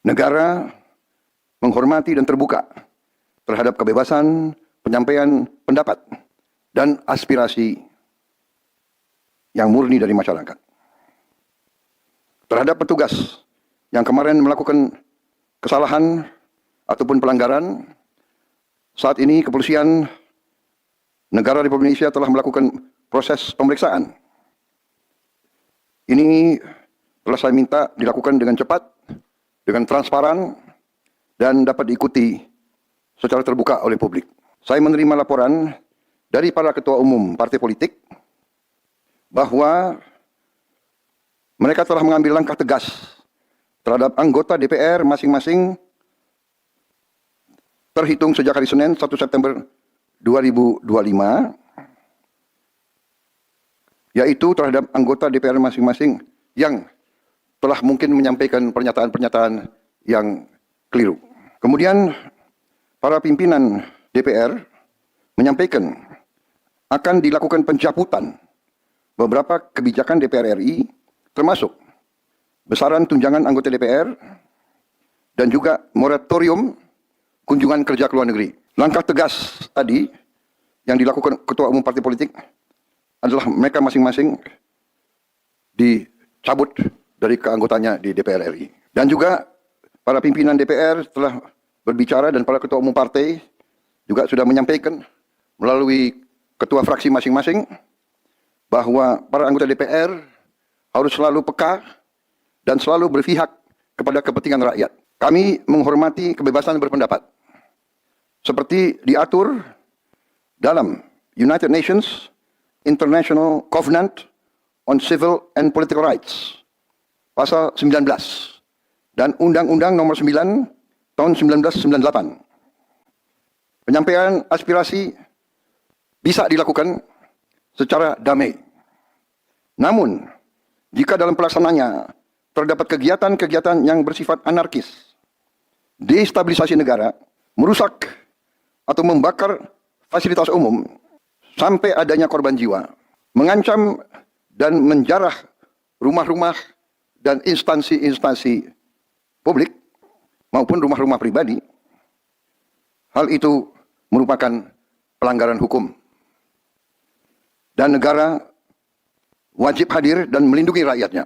Negara menghormati dan terbuka terhadap kebebasan penyampaian pendapat dan aspirasi yang murni dari masyarakat. Terhadap petugas yang kemarin melakukan kesalahan ataupun pelanggaran, saat ini kepolisian negara Republik Indonesia telah melakukan proses pemeriksaan. Ini telah saya minta dilakukan dengan cepat, dengan transparan, dan dapat diikuti secara terbuka oleh publik. Saya menerima laporan dari para ketua umum partai politik bahwa mereka telah mengambil langkah tegas terhadap anggota DPR masing-masing terhitung sejak hari Senin 1 September 2025, yaitu terhadap anggota DPR masing-masing yang telah mungkin menyampaikan pernyataan-pernyataan yang keliru. Kemudian para pimpinan DPR menyampaikan akan dilakukan pencabutan beberapa kebijakan DPR RI, termasuk besaran tunjangan anggota DPR dan juga moratorium kunjungan kerja ke luar negeri. Langkah tegas tadi yang dilakukan ketua umum partai politik adalah mereka masing-masing dicabut dari keanggotanya di DPR RI. Dan juga para pimpinan DPR telah berbicara dan para ketua umum partai juga sudah menyampaikan melalui ketua fraksi masing-masing bahwa para anggota DPR harus selalu peka dan selalu berpihak kepada kepentingan rakyat. Kami menghormati kebebasan berpendapat seperti diatur dalam United Nations International Covenant on Civil and Political Rights pasal 19 dan Undang-Undang Nomor 9 tahun 1998. Penyampaian aspirasi bisa dilakukan secara damai. Namun, jika dalam pelaksananya terdapat kegiatan-kegiatan yang bersifat anarkis, destabilisasi negara, merusak atau membakar fasilitas umum sampai adanya korban jiwa, mengancam dan menjarah rumah-rumah dan instansi-instansi publik maupun rumah-rumah pribadi, hal itu merupakan pelanggaran hukum. Dan negara wajib hadir dan melindungi rakyatnya.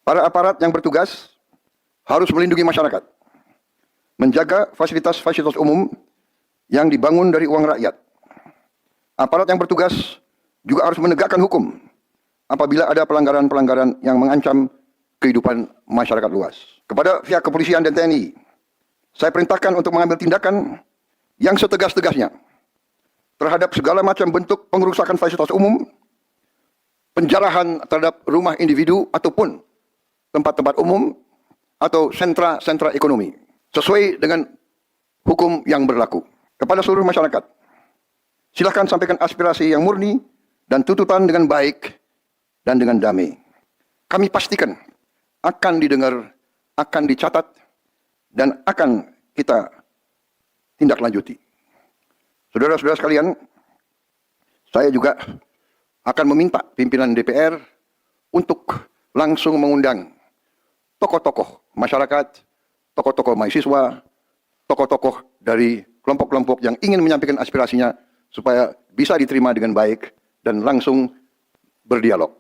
Para aparat yang bertugas harus melindungi masyarakat, menjaga fasilitas-fasilitas umum yang dibangun dari uang rakyat. Aparat yang bertugas juga harus menegakkan hukum apabila ada pelanggaran-pelanggaran yang mengancam kehidupan masyarakat luas. Kepada pihak kepolisian dan TNI, saya perintahkan untuk mengambil tindakan yang setegas-tegasnya terhadap segala macam bentuk pengerusakan fasilitas umum, penjarahan terhadap rumah individu ataupun tempat-tempat umum atau sentra-sentra ekonomi, sesuai dengan hukum yang berlaku. Kepada seluruh masyarakat, silakan sampaikan aspirasi yang murni dan tuntutan dengan baik dan dengan damai. Kami pastikan akan didengar, akan dicatat, dan akan kita tindak lanjuti. Saudara-saudara sekalian, saya juga akan meminta pimpinan DPR untuk langsung mengundang tokoh-tokoh masyarakat, tokoh-tokoh mahasiswa, tokoh-tokoh dari kelompok-kelompok yang ingin menyampaikan aspirasinya supaya bisa diterima dengan baik dan langsung berdialog.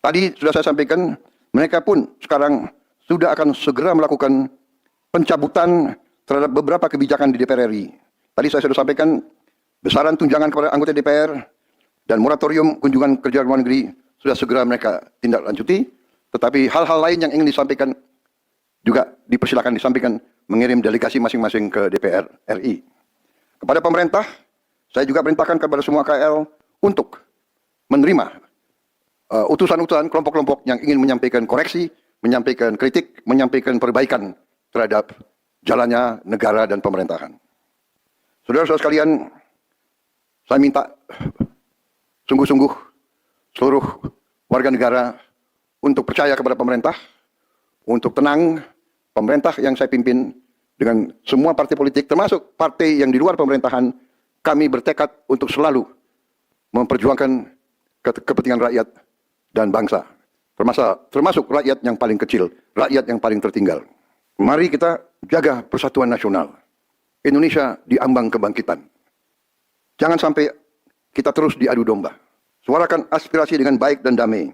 Tadi sudah saya sampaikan, mereka pun sekarang sudah akan segera melakukan pencabutan terhadap beberapa kebijakan di DPR RI. Tadi saya sudah sampaikan besaran tunjangan kepada anggota DPR dan moratorium kunjungan kerja luar negeri sudah segera mereka tindak lanjuti. Tetapi hal-hal lain yang ingin disampaikan juga dipersilakan disampaikan mengirim delegasi masing-masing ke DPR RI. Kepada pemerintah, saya juga perintahkan kepada semua KL untuk menerima utusan-utusan kelompok-kelompok yang ingin menyampaikan koreksi, menyampaikan kritik, menyampaikan perbaikan terhadap jalannya negara dan pemerintahan. Saudara-saudara sekalian, saya minta sungguh-sungguh seluruh warga negara untuk percaya kepada pemerintah, untuk tenang. Pemerintah yang saya pimpin dengan semua partai politik, termasuk partai yang di luar pemerintahan, kami bertekad untuk selalu memperjuangkan kepentingan rakyat dan bangsa, termasuk rakyat yang paling kecil rakyat yang paling tertinggal. Mari kita jaga persatuan nasional. Indonesia di ambang kebangkitan. Jangan sampai kita terus diadu domba. Suarakan aspirasi dengan baik dan damai,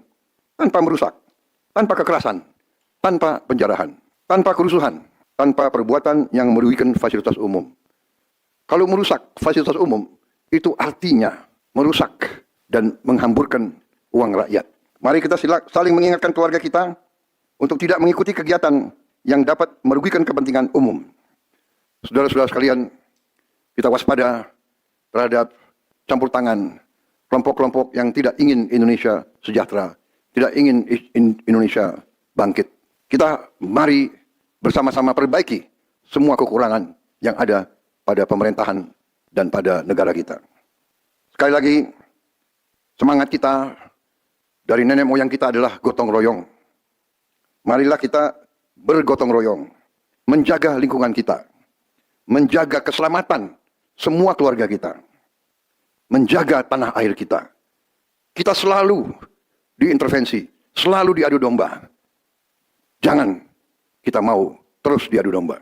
tanpa merusak, tanpa kekerasan, tanpa penjarahan, tanpa kerusuhan, tanpa perbuatan yang merugikan fasilitas umum. Kalau merusak fasilitas umum, itu artinya merusak dan menghamburkan uang rakyat. Mari kita saling mengingatkan keluarga kita untuk tidak mengikuti kegiatan yang dapat merugikan kepentingan umum. Saudara-saudara sekalian, kita waspada terhadap campur tangan kelompok-kelompok yang tidak ingin Indonesia sejahtera, tidak ingin Indonesia bangkit. Kita mari bersama-sama perbaiki semua kekurangan yang ada pada pemerintahan dan pada negara kita. Sekali lagi, semangat kita dari nenek moyang kita adalah gotong royong. Marilah kita bergotong royong, menjaga lingkungan kita, menjaga keselamatan semua keluarga kita, menjaga tanah air kita. Kita selalu diintervensi, selalu diadu domba. Jangan kita mau terus diadu domba.